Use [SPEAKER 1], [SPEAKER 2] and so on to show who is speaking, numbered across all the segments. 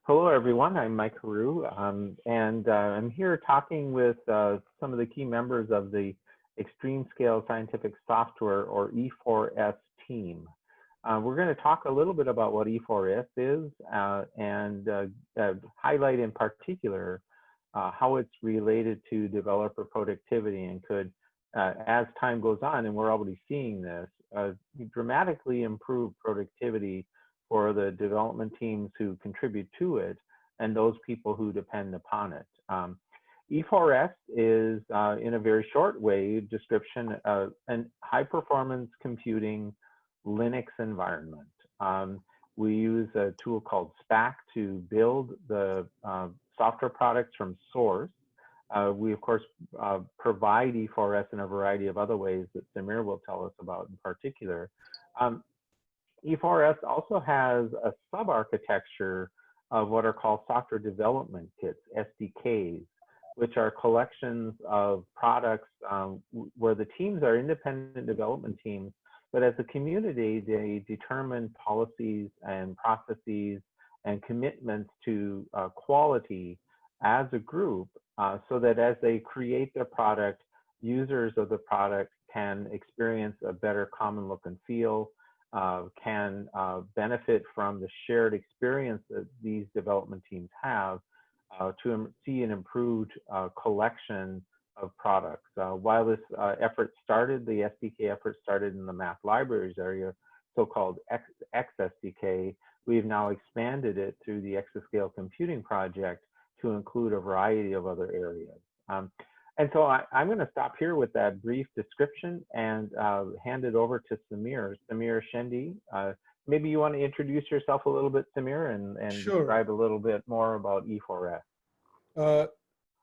[SPEAKER 1] Hello, everyone. I'm Mike Haru, and I'm here talking with some of the key members of the Extreme Scale Scientific Software, or E4S team. We're going to talk a little bit about what E4S is and highlight in particular how it's related to developer productivity and could, as time goes on, and we're already seeing this, dramatically improve productivity for the development teams who contribute to it and those people who depend upon it. E4S is, in a very short way, description of a high-performance computing Linux environment. We use a tool called SPAC to build the software products from source. We, of course, provide E4S in a variety of other ways that Samir will tell us about in particular. E4S also has a sub-architecture of what are called software development kits, SDKs, which are collections of products where the teams are independent development teams, but as a community, they determine policies and processes and commitments to quality as a group so that as they create their product, users of the product can experience a better common look and feel, can benefit from the shared experience that these development teams have to see an improved collection of products. While this effort started, the SDK effort started in the math libraries area, so-called XSDK, we've now expanded it through the Exascale Computing Project to include a variety of other areas. And so I'm going to stop here with that brief description and hand it over to Samir Shendi. Maybe you want to introduce yourself a little bit, Samir, and
[SPEAKER 2] Sure.
[SPEAKER 1] describe a little bit more about E4S.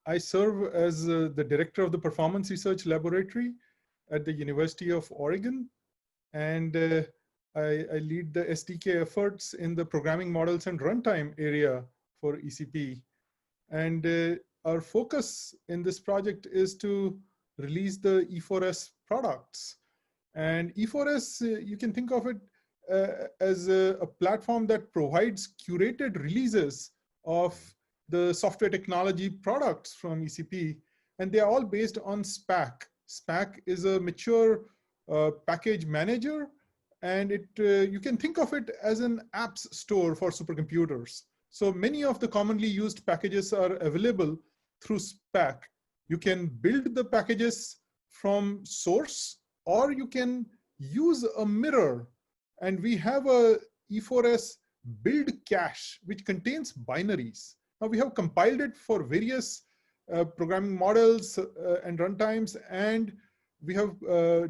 [SPEAKER 2] I serve as the director of the Performance Research Laboratory at the University of Oregon, and I lead the SDK efforts in the programming models and runtime area for ECP. And our focus in this project is to release the E4S products. And E4S, you can think of it as a platform that provides curated releases of the software technology products from ECP. And they are all based on SPAC. SPAC is a mature package manager. And you can think of it as an apps store for supercomputers. So many of the commonly used packages are available through SPAC. You can build the packages from source, or you can use a mirror. And we have a E4S build cache, which contains binaries. Now we have compiled it for various programming models and runtimes, and we have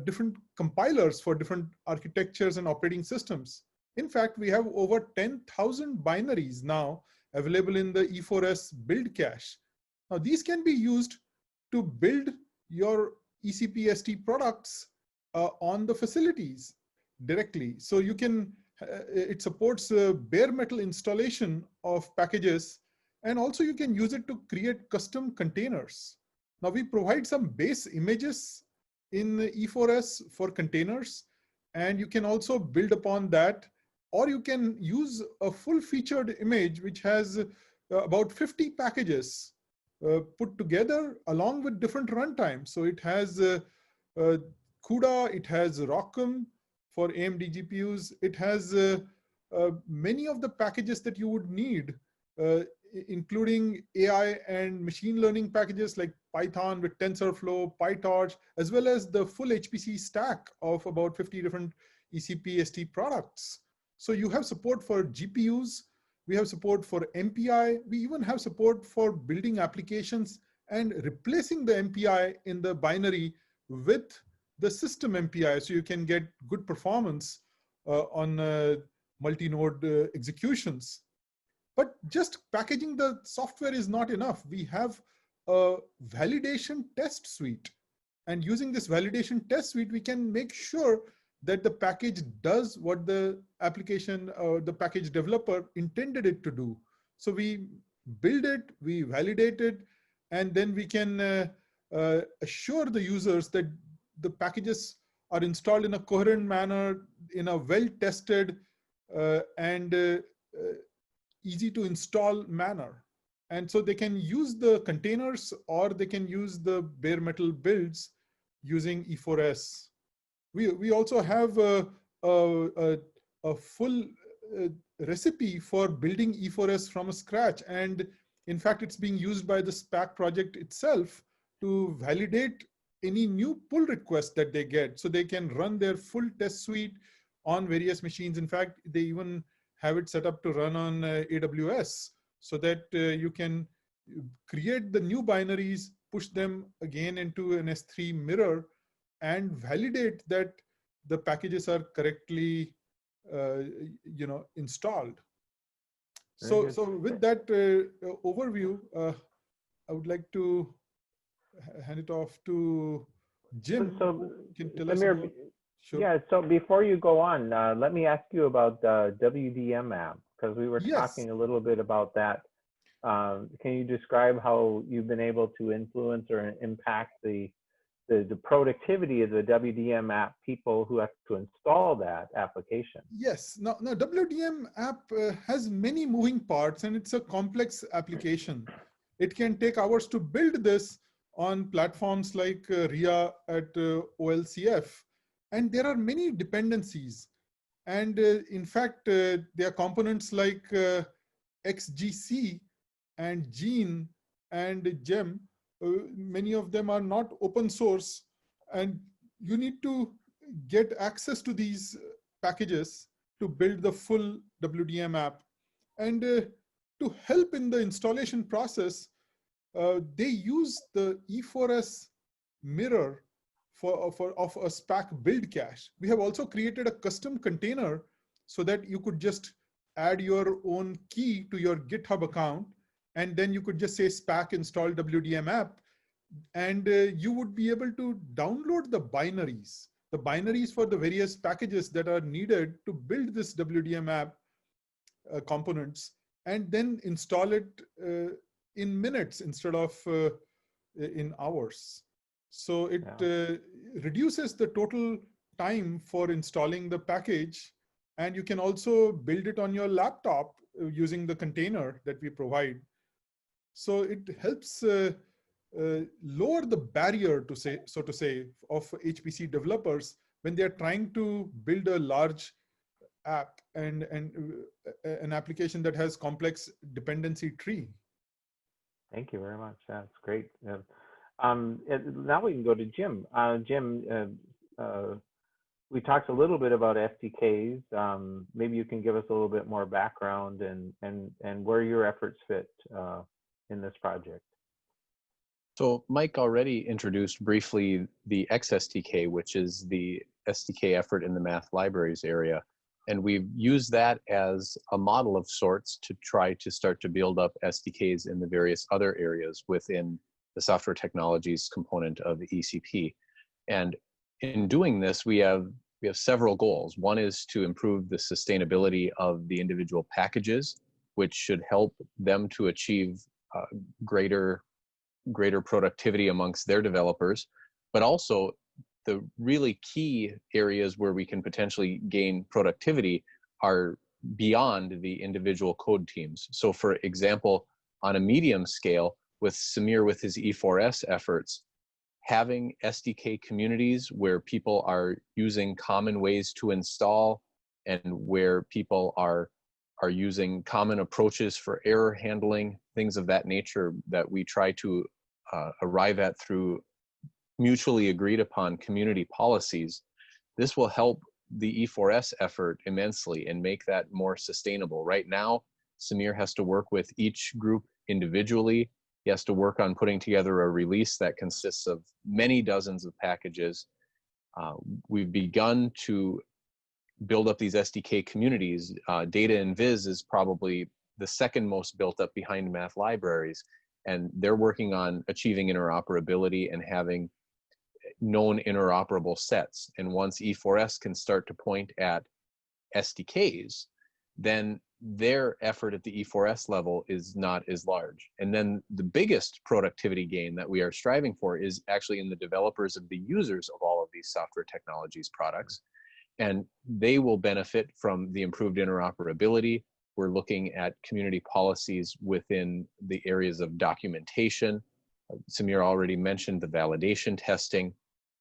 [SPEAKER 2] different compilers for different architectures and operating systems. In fact, we have over 10,000 binaries now available in the E4S build cache. Now, these can be used to build your ECP-ST products on the facilities directly. So you can, it supports bare metal installation of packages, and also you can use it to create custom containers. Now, we provide some base images in the E4S for containers, and you can also build upon that, or you can use a full-featured image which has about 50 packages put together along with different runtimes. So it has CUDA, it has ROCm for AMD GPUs. It has many of the packages that you would need, including AI and machine learning packages like Python with TensorFlow, PyTorch, as well as the full HPC stack of about 50 different ECP-ST products. So you have support for GPUs, we have support for MPI, we even have support for building applications and replacing the MPI in the binary with the system MPI, so you can get good performance on multi-node executions. But just packaging the software is not enough. We have a validation test suite. And using this validation test suite, we can make sure that the package does what the application or the package developer intended it to do. So we build it, we validate it, and then we can assure the users that the packages are installed in a coherent manner, in a well-tested and easy to install manner. And so they can use the containers or they can use the bare metal builds using E4S. We also have a full recipe for building E4S from scratch. And in fact, it's being used by the SPAC project itself to validate any new pull request that they get. So they can run their full test suite on various machines. In fact, they even have it set up to run on AWS so that you can create the new binaries, push them again into an S3 mirror, and validate that the packages are correctly installed. So with that overview, I would like to hand it off to Jim.
[SPEAKER 1] So
[SPEAKER 2] can tell us
[SPEAKER 1] Samir,
[SPEAKER 2] about, sure.
[SPEAKER 1] Yeah, so before you go on, let me ask you about the WDM app, because we were talking a little bit about that. Can you describe how you've been able to influence or impact the productivity of the WDM app people who have to install that application?
[SPEAKER 2] Yes, now WDM app has many moving parts and it's a complex application. It can take hours to build this on platforms like RIA at OLCF. And there are many dependencies. And in fact, there are components like XGC and Gene and GEM. Many of them are not open source. And you need to get access to these packages to build the full WDM app. And to help in the installation process, they use the E4S mirror of a SPAC build cache. We have also created a custom container so that you could just add your own key to your GitHub account, and then you could just say SPAC install WDM app, and you would be able to download the binaries for the various packages that are needed to build this WDM app components, and then install it in minutes instead of in hours. So it reduces the total time for installing the package, and you can also build it on your laptop using the container that we provide. So it helps lower the barrier, to say of HPC developers when they are trying to build a large app and an application that has complex dependency tree.
[SPEAKER 1] Thank you very much. That's great. Now we can go to Jim. Jim, we talked a little bit about SDKs. Maybe you can give us a little bit more background and where your efforts fit in this project.
[SPEAKER 3] So Mike already introduced briefly the XSDK, which is the SDK effort in the math libraries area. And we've used that as a model of sorts to try to start to build up SDKs in the various other areas within the software technologies component of the ECP. And in doing this, we have several goals. One is to improve the sustainability of the individual packages, which should help them to achieve greater productivity amongst their developers, but also the really key areas where we can potentially gain productivity are beyond the individual code teams. So for example, on a medium scale, with Samir with his E4S efforts, having SDK communities where people are using common ways to install and where people are using common approaches for error handling, things of that nature that we try to arrive at through mutually agreed upon community policies. This will help the E4S effort immensely and make that more sustainable. Right now, Samir has to work with each group individually. He has to work on putting together a release that consists of many dozens of packages. We've begun to build up these SDK communities. Data and Viz is probably the second most built up behind math libraries. And they're working on achieving interoperability and having known interoperable sets. And once E4S can start to point at SDKs, then their effort at the E4S level is not as large. And then the biggest productivity gain that we are striving for is actually in the developers and the users of all of these software technologies products. And they will benefit from the improved interoperability. We're looking at community policies within the areas of documentation. Samir already mentioned the validation testing,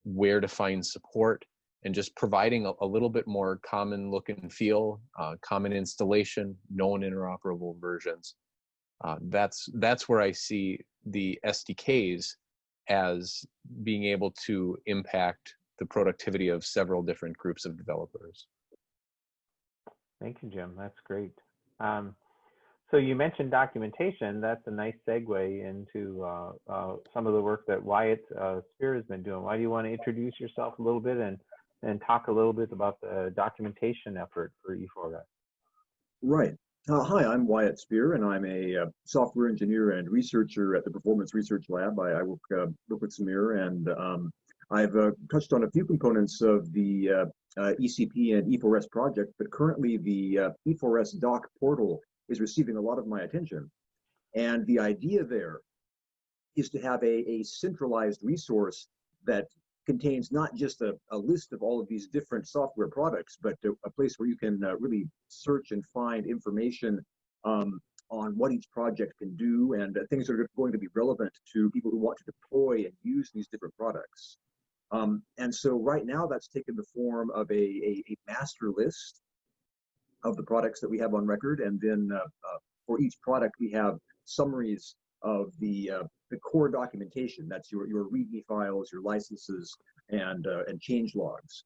[SPEAKER 3] where to find support, and just providing a little bit more common look and feel, common installation, known interoperable versions. That's where I see the SDKs as being able to impact the productivity of several different groups of developers.
[SPEAKER 1] Thank you, Jim. That's great. So you mentioned documentation. That's a nice segue into some of the work that Wyatt Spear has been doing. Why do you want to introduce yourself a little bit and talk a little bit about the documentation effort for E4S?
[SPEAKER 4] Right. Hi, I'm Wyatt Spear, and I'm a software engineer and researcher at the Performance Research Lab. I work with Samir, and I've touched on a few components of the ECP and E4S project, but currently the E4S doc portal is receiving a lot of my attention. And the idea there is to have a centralized resource that contains not just a list of all of these different software products, but a place where you can really search and find information on what each project can do and things that are going to be relevant to people who want to deploy and use these different products. And so right now that's taken the form of a master list of the products that we have on record. And then for each product, we have summaries of the core documentation. That's your README files, your licenses, and change logs.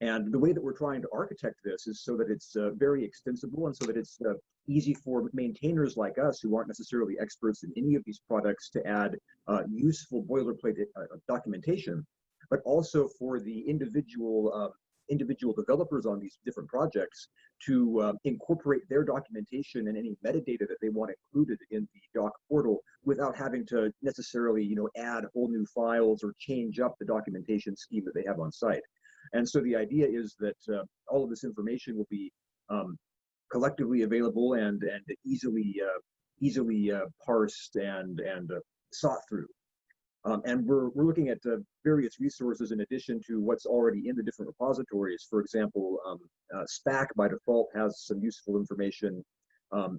[SPEAKER 4] And the way that we're trying to architect this is so that it's very extensible and so that it's easy for maintainers like us who aren't necessarily experts in any of these products to add useful boilerplate documentation, but also for the individual developers on these different projects to incorporate their documentation and any metadata that they want included in the doc portal without having to necessarily, add whole new files or change up the documentation scheme that they have on site. And so the idea is that all of this information will be collectively available and easily parsed and sought through. And we're looking at various resources in addition to what's already in the different repositories. For example, SPAC by default has some useful information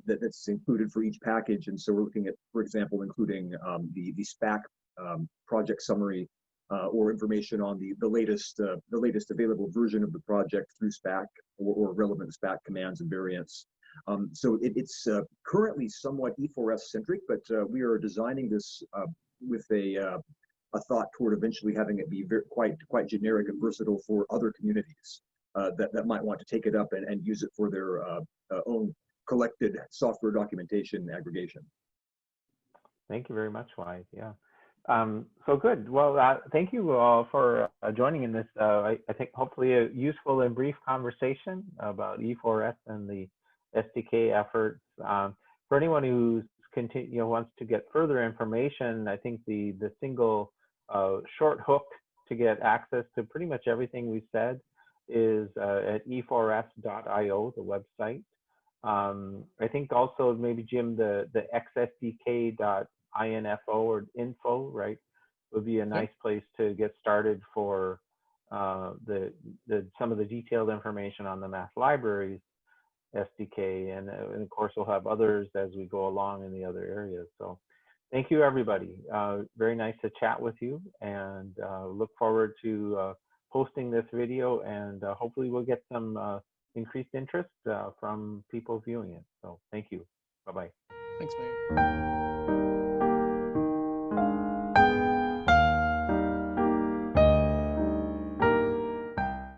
[SPEAKER 4] that's included for each package. And so we're looking at, for example, including the SPAC project summary or information on the latest available version of the project through SPAC or relevant SPAC commands and variants. So it's currently somewhat E4S centric, but we are designing this with a thought toward eventually having it be quite generic and versatile for other communities that might want to take it up and use it for their own collected software documentation aggregation.
[SPEAKER 1] Thank you very much, Wyatt. Yeah. So good. Well, thank you all for joining in this, I think hopefully a useful and brief conversation about E4S and the SDK efforts. For anyone who's wants to get further information, I think the single short hook to get access to pretty much everything we said is at e4s.io, the website. I think also maybe Jim, the xsdk.info or info, right, would be a nice place to get started for some of the detailed information on the math libraries SDK, and of course we'll have others as we go along in the other areas. So thank you, everybody. Very nice to chat with you, and look forward to posting this video, and hopefully we'll get some increased interest from people viewing it. So thank you. Bye-bye.
[SPEAKER 3] Thanks, Mike.